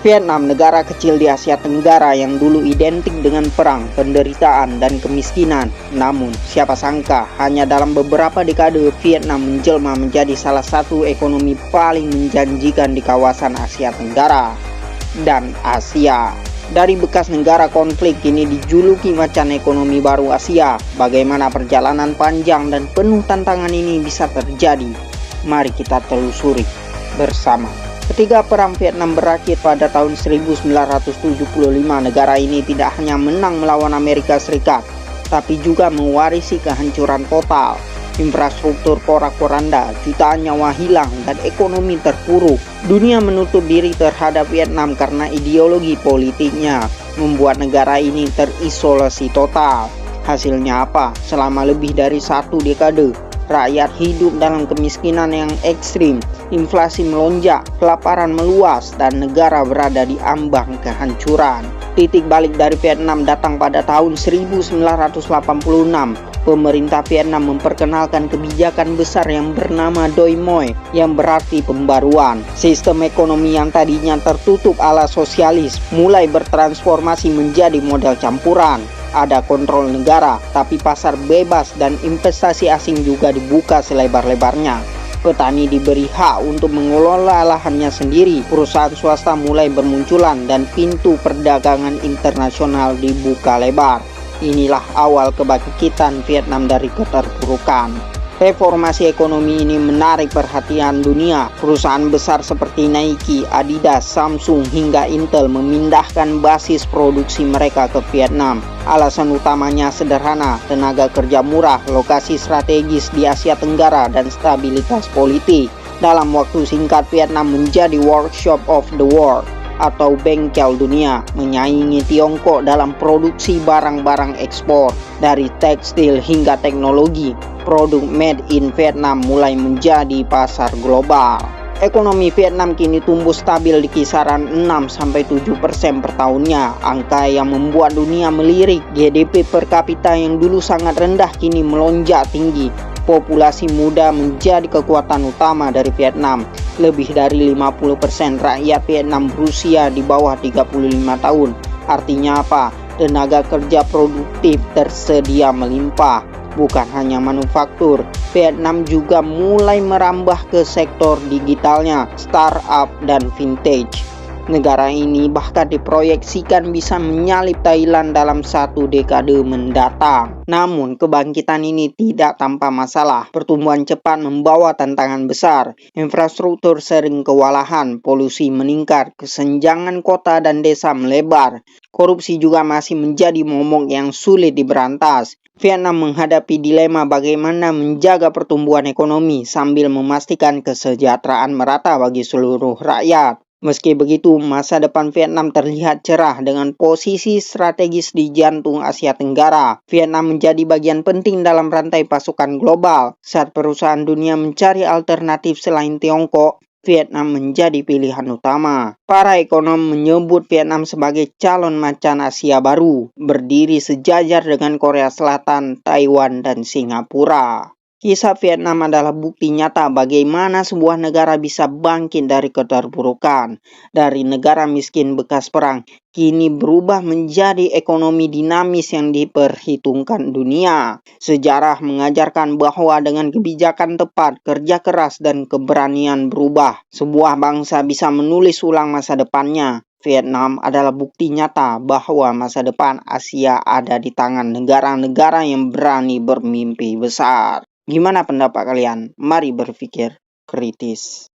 Vietnam, negara kecil di Asia Tenggara yang dulu identik dengan perang, penderitaan, dan kemiskinan. Namun, siapa sangka hanya dalam beberapa dekade Vietnam menjelma menjadi salah satu ekonomi paling menjanjikan di kawasan Asia Tenggara dan Asia. Dari bekas negara konflik kini dijuluki macan ekonomi baru Asia. Bagaimana perjalanan panjang dan penuh tantangan ini bisa terjadi? Mari kita telusuri bersama. Ketika Perang Vietnam berakhir pada tahun 1975, negara ini tidak hanya menang melawan Amerika Serikat, tapi juga mewarisi kehancuran total. Infrastruktur porak-poranda, jutaan nyawa hilang, dan ekonomi terpuruk. Dunia menutup diri terhadap Vietnam karena ideologi politiknya, membuat negara ini terisolasi total. Hasilnya apa? Selama lebih dari satu dekade, rakyat hidup dalam kemiskinan yang ekstrim, inflasi melonjak, kelaparan meluas, dan negara berada di ambang kehancuran. Titik balik dari Vietnam datang pada tahun 1986. Pemerintah Vietnam memperkenalkan kebijakan besar yang bernama Doi Moi, yang berarti pembaruan. Sistem ekonomi yang tadinya tertutup ala sosialis mulai bertransformasi menjadi model campuran. Ada kontrol negara, tapi pasar bebas dan investasi asing juga dibuka selebar-lebarnya. Petani diberi hak untuk mengelola lahannya sendiri, perusahaan swasta mulai bermunculan, dan pintu perdagangan internasional dibuka lebar. Inilah awal kebangkitan Vietnam dari keterpurukan. Reformasi ekonomi ini menarik perhatian dunia. Perusahaan besar seperti Nike, Adidas, Samsung, hingga Intel memindahkan basis produksi mereka ke Vietnam. Alasan utamanya sederhana: tenaga kerja murah, lokasi strategis di Asia Tenggara, dan stabilitas politik. Dalam waktu singkat, Vietnam menjadi workshop of the world, atau bengkel dunia, menyaingi Tiongkok dalam produksi barang-barang ekspor. Dari tekstil hingga teknologi, produk made in Vietnam mulai menjadi pasar global. Ekonomi Vietnam kini tumbuh stabil di kisaran 6-7% per tahunnya, angka yang membuat dunia melirik. GDP per kapita yang dulu sangat rendah kini melonjak tinggi. Populasi muda menjadi kekuatan utama dari Vietnam. Lebih dari 50% rakyat Vietnam berusia di bawah 35 tahun. Artinya apa? Tenaga kerja produktif tersedia melimpah. Bukan hanya manufaktur, Vietnam juga mulai merambah ke sektor digitalnya, startup, dan vintage. Negara ini bahkan diproyeksikan bisa menyalip Thailand dalam satu dekade mendatang. Namun, kebangkitan ini tidak tanpa masalah. Pertumbuhan cepat membawa tantangan besar. Infrastruktur sering kewalahan, polusi meningkat, kesenjangan kota dan desa melebar. Korupsi juga masih menjadi momok yang sulit diberantas. Vietnam menghadapi dilema bagaimana menjaga pertumbuhan ekonomi sambil memastikan kesejahteraan merata bagi seluruh rakyat. Meski begitu, masa depan Vietnam terlihat cerah dengan posisi strategis di jantung Asia Tenggara. Vietnam menjadi bagian penting dalam rantai pasokan global. Saat perusahaan dunia mencari alternatif selain Tiongkok, Vietnam menjadi pilihan utama. Para ekonom menyebut Vietnam sebagai calon macan Asia baru, berdiri sejajar dengan Korea Selatan, Taiwan, dan Singapura. Kisah Vietnam adalah bukti nyata bagaimana sebuah negara bisa bangkit dari keterpurukan. Dari negara miskin bekas perang, kini berubah menjadi ekonomi dinamis yang diperhitungkan dunia. Sejarah mengajarkan bahwa dengan kebijakan tepat, kerja keras, dan keberanian berubah, sebuah bangsa bisa menulis ulang masa depannya. Vietnam adalah bukti nyata bahwa masa depan Asia ada di tangan negara-negara yang berani bermimpi besar. Gimana pendapat kalian? Mari berpikir kritis.